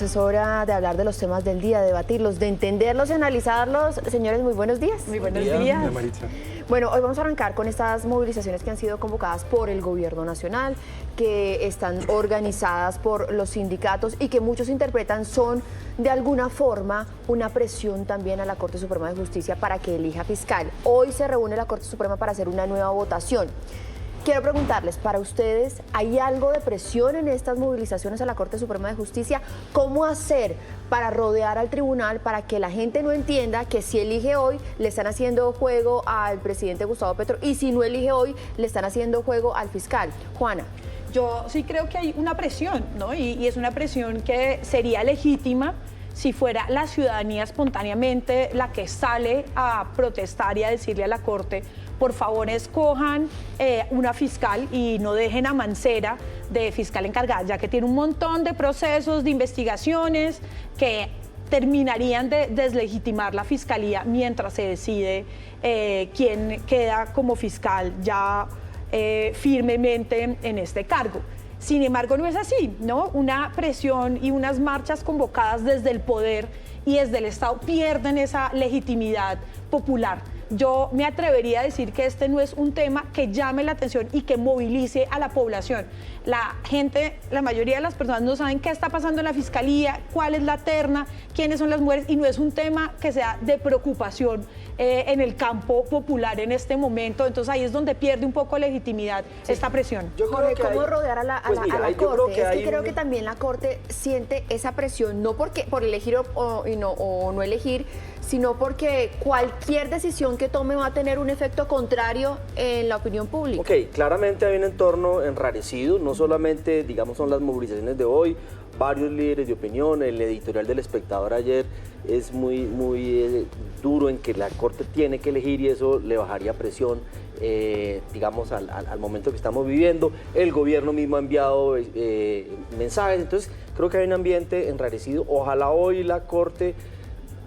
Es hora de hablar de los temas del día, de debatirlos, de entenderlos y analizarlos. Señores, muy buenos días. Muy buenos días. Bueno, hoy vamos a arrancar con estas movilizaciones que han sido convocadas por el gobierno nacional, que están organizadas por los sindicatos y que muchos interpretan son de alguna forma una presión también a la Corte Suprema de Justicia para que elija fiscal. Hoy se reúne la Corte Suprema para hacer una nueva votación. Quiero preguntarles, para ustedes, ¿hay algo de presión en estas movilizaciones a la Corte Suprema de Justicia? ¿Cómo hacer para rodear al tribunal para que la gente no entienda que si elige hoy le están haciendo juego al presidente Gustavo Petro y si no elige hoy le están haciendo juego al fiscal? Juana. Yo sí creo que hay una presión, ¿no? Y es una presión que sería legítima si fuera la ciudadanía espontáneamente la que sale a protestar y a decirle a la Corte: por favor, escojan una fiscal y no dejen a Mancera de fiscal encargada, ya que tiene un montón de procesos, de investigaciones que terminarían de deslegitimar la fiscalía mientras se decide quién queda como fiscal ya firmemente en este cargo. Sin embargo, no es así, ¿no? Una presión y unas marchas convocadas desde el poder y desde el Estado pierden esa legitimidad popular. Yo me atrevería a decir que este no es un tema que llame la atención y que movilice a la población. La gente, la mayoría de las personas no saben qué está pasando en la fiscalía, cuál es la terna, quiénes son las mujeres, y no es un tema que sea de preocupación en el campo popular en este momento. Entonces ahí es donde pierde un poco legitimidad esta presión. Yo creo que ¿cómo rodear a la Corte? Es que creo que también la Corte siente esa presión, no por elegir o no elegir, sino porque cualquier decisión que tome va a tener un efecto contrario en la opinión pública. Ok, claramente hay un entorno enrarecido, no solamente, digamos, son las movilizaciones de hoy, varios líderes de opinión, el editorial del Espectador ayer es muy duro en que la Corte tiene que elegir y eso le bajaría presión, digamos, al momento que estamos viviendo. El gobierno mismo ha enviado mensajes, entonces creo que hay un ambiente enrarecido. Ojalá hoy la Corte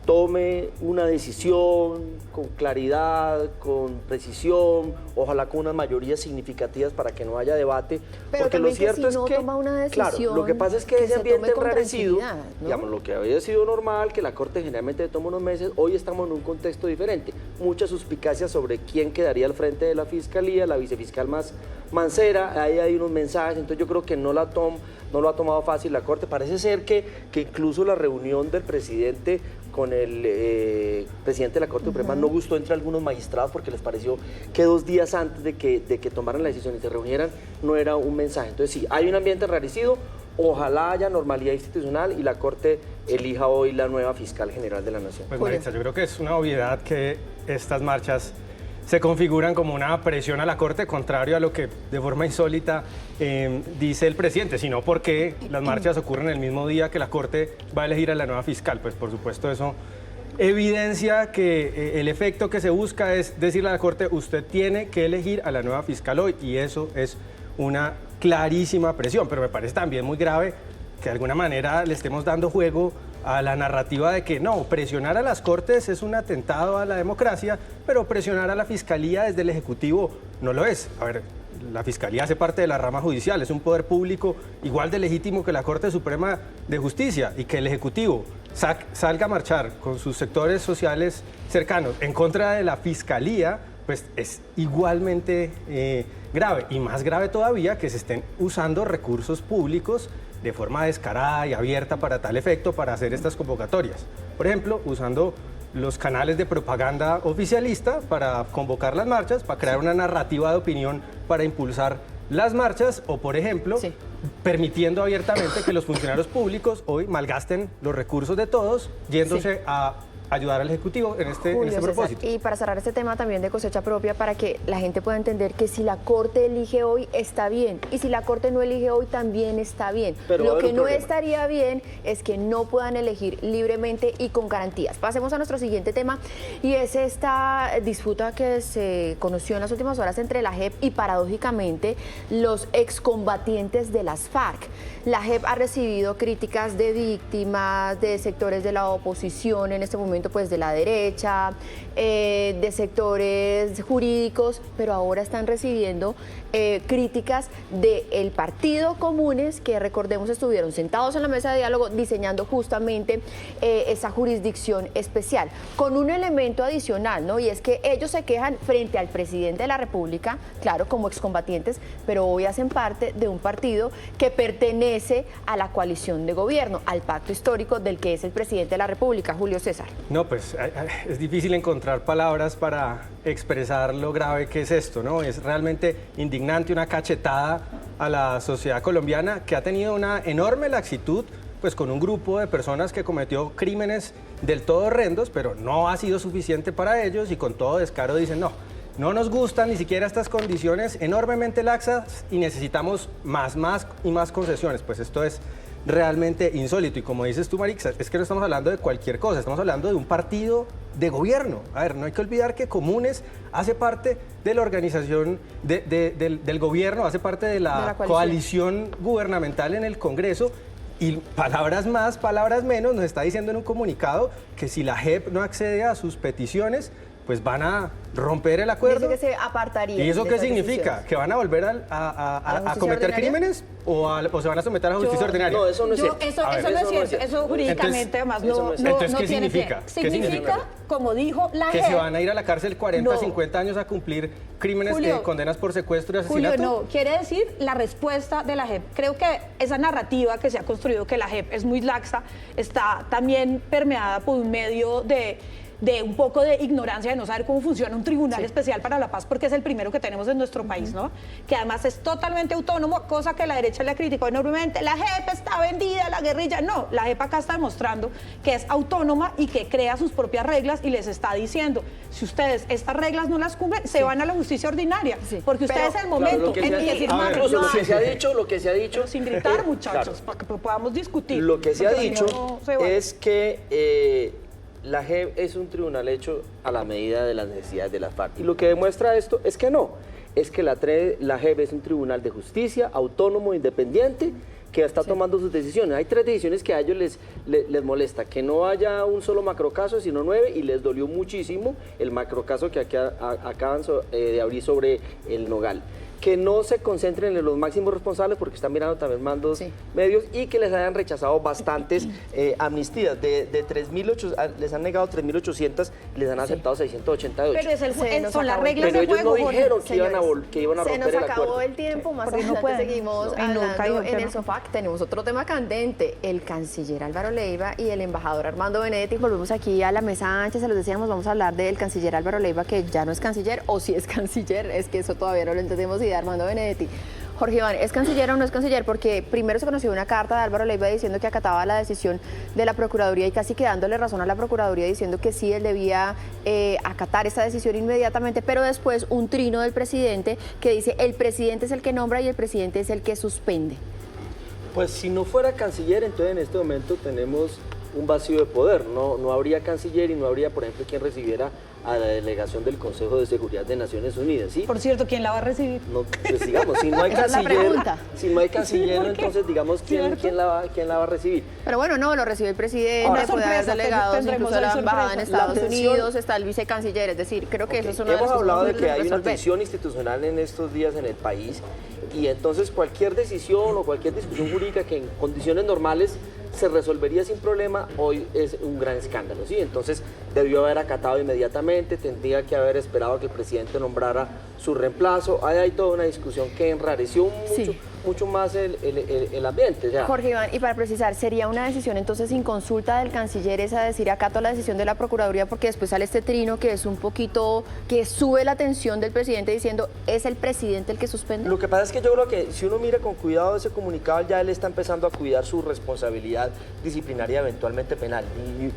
tome una decisión con claridad, con precisión, ojalá con unas mayorías significativas para que no haya debate. Pero porque lo cierto es que toma una decisión, claro, lo que pasa es que ese ambiente enrarecido, ¿no? digamos, lo que había sido normal, que la Corte generalmente toma unos meses, hoy estamos en un contexto diferente. Muchas suspicacias sobre quién quedaría al frente de la Fiscalía, la vicefiscal más Mancera, ahí hay unos mensajes, entonces yo creo que no lo ha tomado fácil la Corte. Parece ser que incluso la reunión del presidente con el presidente de la Corte Suprema no gustó entre algunos magistrados porque les pareció que 2 días antes de que tomaran la decisión y se reunieran no era un mensaje. Entonces sí, hay un ambiente enrarecido, ojalá haya normalidad institucional y la Corte elija hoy la nueva fiscal general de la Nación. Pues Maritza, yo creo que es una obviedad que estas marchas se configuran como una presión a la Corte, contrario a lo que de forma insólita dice el presidente, sino porque las marchas ocurren el mismo día que la Corte va a elegir a la nueva fiscal. Pues por supuesto eso evidencia que el efecto que se busca es decirle a la Corte: usted tiene que elegir a la nueva fiscal hoy, y eso es una clarísima presión. Pero me parece también muy grave que de alguna manera le estemos dando juego a la narrativa de que no, presionar a las Cortes es un atentado a la democracia, pero presionar a la Fiscalía desde el Ejecutivo no lo es. A ver, la Fiscalía hace parte de la rama judicial, es un poder público igual de legítimo que la Corte Suprema de Justicia, y que el Ejecutivo salga a marchar con sus sectores sociales cercanos en contra de la Fiscalía, pues es igualmente grave, y más grave todavía que se estén usando recursos públicos de forma descarada y abierta para tal efecto, para hacer estas convocatorias. Por ejemplo, usando los canales de propaganda oficialista para convocar las marchas, para crear una narrativa de opinión para impulsar las marchas, o por ejemplo, permitiendo abiertamente que los funcionarios públicos hoy malgasten los recursos de todos yéndose a ayudar al Ejecutivo en este propósito. Y para cerrar este tema también de cosecha propia, para que la gente pueda entender que si la Corte elige hoy está bien, y si la Corte no elige hoy también está bien. Pero lo que no estaría bien es que no puedan elegir libremente y con garantías. Pasemos a nuestro siguiente tema, y es esta disputa que se conoció en las últimas horas entre la JEP y, paradójicamente, los excombatientes de las FARC. La JEP ha recibido críticas de víctimas, de sectores de la oposición en este momento, momento pues de la derecha, de sectores jurídicos, pero ahora están recibiendo críticas del Partido Comunes, que recordemos estuvieron sentados en la mesa de diálogo diseñando justamente esa jurisdicción especial, con un elemento adicional, ¿no? Y es que ellos se quejan frente al presidente de la República, claro, como excombatientes, pero hoy hacen parte de un partido que pertenece a la coalición de gobierno, al pacto histórico del que es el presidente de la República, Julio César. No, pues es difícil encontrar palabras para expresar lo grave que es esto, ¿no? Es realmente indignante, una cachetada a la sociedad colombiana que ha tenido una enorme laxitud, pues con un grupo de personas que cometió crímenes del todo horrendos, pero no ha sido suficiente para ellos y con todo descaro dicen no nos gustan ni siquiera estas condiciones enormemente laxas y necesitamos más y más concesiones. Pues esto es realmente insólito y como dices tú, Marixa, es que no estamos hablando de cualquier cosa, estamos hablando de un partido de gobierno. A ver, no hay que olvidar que Comunes hace parte de la organización del gobierno, hace parte de la coalición gubernamental en el Congreso. Y palabras más, palabras menos, nos está diciendo en un comunicado que si la JEP no accede a sus peticiones, pues van a romper el acuerdo. Dice que se apartaría. ¿Y eso qué significa? ¿Que van a volver a cometer ordinaria? ¿Crímenes o se van a someter a la justicia ordinaria? No, eso no es cierto. Eso no es cierto. Eso jurídicamente además no Entonces, ¿qué tiene significa? pie. ¿Qué Significa, como dijo la ¿Que JEP, se van a ir a la cárcel 40, No. 50 años a cumplir crímenes, Julio, condenas por secuestro y asesinato? Julio, no, quiere decir la respuesta de la JEP. Creo que esa narrativa que se ha construido, que la JEP es muy laxa, está también permeada por un medio de un poco de ignorancia, de no saber cómo funciona un tribunal especial para la paz, porque es el primero que tenemos en nuestro país, ¿no? Que además es totalmente autónomo, cosa que la derecha le ha criticado enormemente. La JEP está vendida a la guerrilla. No, la JEP acá está demostrando que es autónoma y que crea sus propias reglas y les está diciendo, si ustedes estas reglas no las cumplen, se van a la justicia ordinaria, porque ustedes en el momento en el que firmaron... Incluso lo que se ha dicho... Pero sin gritar, muchachos, para que podamos discutir. Lo que se ha porque si dicho no, se vale. es que la JEP es un tribunal hecho a la medida de las necesidades de las FARC. Y lo que demuestra esto es que no, es que la JEP es un tribunal de justicia, autónomo, independiente, que está tomando sus decisiones. Hay 3 decisiones que a ellos les molesta, que no haya un solo macrocaso, sino 9, y les dolió muchísimo el macrocaso que acaban de abrir sobre el Nogal. Que no se concentren en los máximos responsables porque están mirando también mandos medios y que les hayan rechazado bastantes amnistías. De 3.800, les han negado 3.800, les han aceptado 688. Pero son las reglas Pero de ellos juego, no Jorge. dijeron que iban a romper el acuerdo. Se nos acabó el tiempo, más Porque no adelante pueden. seguimos No, y nunca hablando dijo el en tema. el sofá. Tenemos otro tema candente, el canciller Álvaro Leiva y el embajador Armando Benedetti. Volvemos aquí a la mesa ancha, se los decíamos, vamos a hablar del canciller Álvaro Leiva, que ya no es canciller, o si es canciller, es que eso todavía no lo entendemos, y de Armando Benedetti. Jorge Iván, ¿es canciller o no es canciller? Porque primero se conoció una carta de Álvaro Leiva diciendo que acataba la decisión de la Procuraduría y casi que dándole razón a la Procuraduría diciendo que sí, él debía acatar esa decisión inmediatamente, pero después un trino del presidente que dice el presidente es el que nombra y el presidente es el que suspende. Pues si no fuera canciller, entonces en este momento tenemos un vacío de poder. No habría canciller y no habría, por ejemplo, quien recibiera a la delegación del Consejo de Seguridad de Naciones Unidas, ¿sí? Por cierto, ¿quién la va a recibir? No, pues digamos, si no hay Esa es la canciller, pregunta. si no hay canciller, ¿Por qué? entonces digamos quién la va a recibir. Pero bueno, no, lo recibe el presidente, Ahora, puede haber sorpresa, delegados, tendremos incluso la hoy embajada en sorpresa. Estados La tensión- Unidos, está el vicecanciller, es decir, creo que eso es una de las Hemos cosas hablado de más que hay una resolver. tensión institucional en estos días en el país y entonces cualquier decisión o cualquier discusión jurídica que en condiciones normales se resolvería sin problema, hoy es un gran escándalo, ¿sí? Entonces debió haber acatado inmediatamente, tendría que haber esperado que el presidente nombrara su reemplazo. Ahí hay toda una discusión que enrareció mucho más el ambiente. O sea, Jorge Iván, y para precisar, ¿sería una decisión entonces sin consulta del canciller esa decir acato la decisión de la Procuraduría? Porque después sale este trino que es un poquito, que sube la tensión del presidente diciendo, ¿es el presidente el que suspende? Lo que pasa es que yo creo que si uno mira con cuidado ese comunicado, ya él está empezando a cuidar su responsabilidad disciplinaria, eventualmente penal.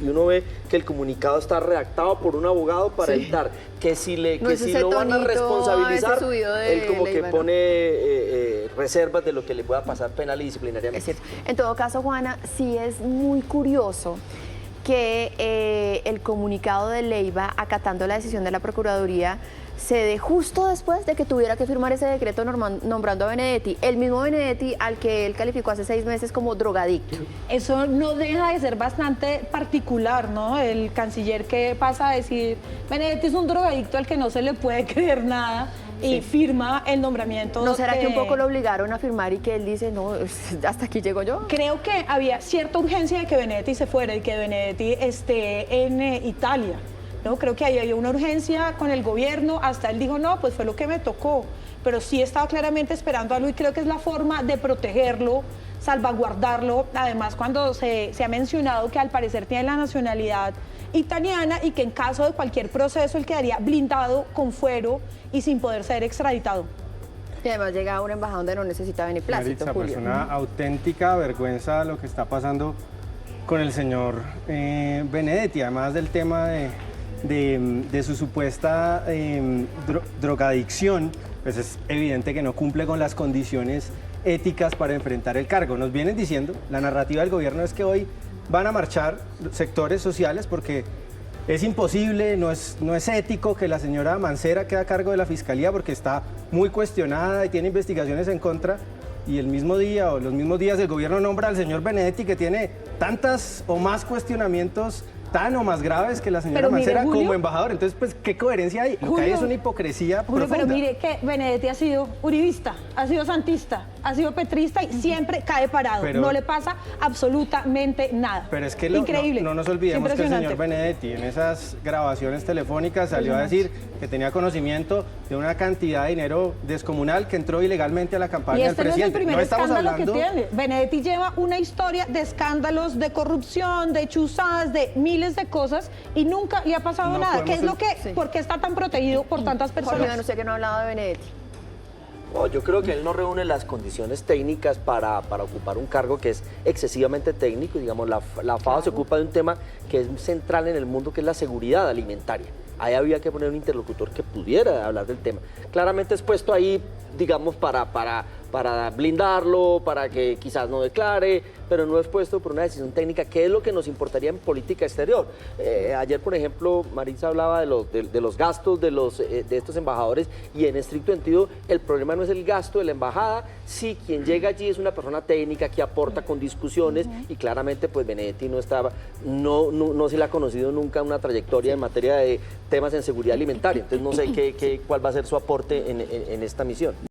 Y uno ve que el comunicado está redactado por un abogado para evitar que si No es ese lo van a tonito responsabilizar, a veces subido de él como que Leiva, ¿no? pone reservas de lo que le pueda pasar penal y disciplinariamente. Es cierto. En todo caso, Juana, sí es muy curioso que el comunicado de Leiva acatando la decisión de la Procuraduría se dé justo después de que tuviera que firmar ese decreto nombrando a Benedetti, el mismo Benedetti al que él calificó hace 6 meses como drogadicto. Eso no deja de ser bastante particular, ¿no? El canciller que pasa a decir, Benedetti es un drogadicto al que no se le puede creer nada y firma el nombramiento. ¿No será que un poco lo obligaron a firmar y que él dice, no, hasta aquí llego yo? Creo que había cierta urgencia de que Benedetti se fuera y que Benedetti esté en Italia, ¿no? Creo que ahí había una urgencia con el gobierno, hasta él dijo, no, pues fue lo que me tocó, pero sí estaba claramente esperando algo y creo que es la forma de protegerlo, salvaguardarlo, además cuando se ha mencionado que al parecer tiene la nacionalidad italiana y que en caso de cualquier proceso él quedaría blindado con fuero y sin poder ser extraditado. Y además llega a una embajada donde no necesita beneplácito, Maritza, pues Julio. una auténtica vergüenza lo que está pasando con el señor Benedetti, además del tema de su supuesta drogadicción, pues es evidente que no cumple con las condiciones éticas para enfrentar el cargo. Nos vienen diciendo, la narrativa del gobierno es que hoy van a marchar sectores sociales porque es imposible, no es ético que la señora Mancera quede a cargo de la fiscalía porque está muy cuestionada y tiene investigaciones en contra. Y el mismo día o los mismos días el gobierno nombra al señor Benedetti, que tiene tantas o más cuestionamientos tan o más graves que la señora Pero mire, Mancera Julio, como embajador. Entonces, pues, ¿qué coherencia hay? Lo que hay es una hipocresía Julio, profunda. pero mire que Benedetti ha sido uribista, ha sido santista, ha sido petrista y siempre cae parado. Pero- no le pasa absolutamente nada. Pero es que Increíble. no nos olvidemos que el señor Impresionante. Benedetti en esas grabaciones telefónicas salió a decir que tenía conocimiento de una cantidad de dinero descomunal que entró ilegalmente a la campaña Y del este no es el presidente. primer No estamos escándalo hablando... que tiene. Benedetti lleva una historia de escándalos, de corrupción, de chuzadas, de miles de cosas y nunca le ha pasado No nada. ¿Qué es podemos- lo que, por qué está tan protegido por tantas Jorge, personas? no sé que no ha hablado de Benedetti. No, yo creo que él no reúne las condiciones técnicas para ocupar un cargo que es excesivamente técnico. Digamos, la FAO se ocupa de un tema que es central en el mundo, que es la seguridad alimentaria. Ahí había que poner un interlocutor que pudiera hablar del tema. Claramente es puesto ahí, digamos, para blindarlo, para que quizás no declare, pero no es puesto por una decisión técnica, que es lo que nos importaría en política exterior. Ayer, por ejemplo, Maritza hablaba de los gastos de estos embajadores, y en estricto sentido el problema no es el gasto de la embajada, si quien llega allí es una persona técnica que aporta con discusiones, y claramente pues Benedetti no se le ha conocido nunca una trayectoria en materia de temas en seguridad alimentaria, entonces no sé cuál va a ser su aporte en esta misión.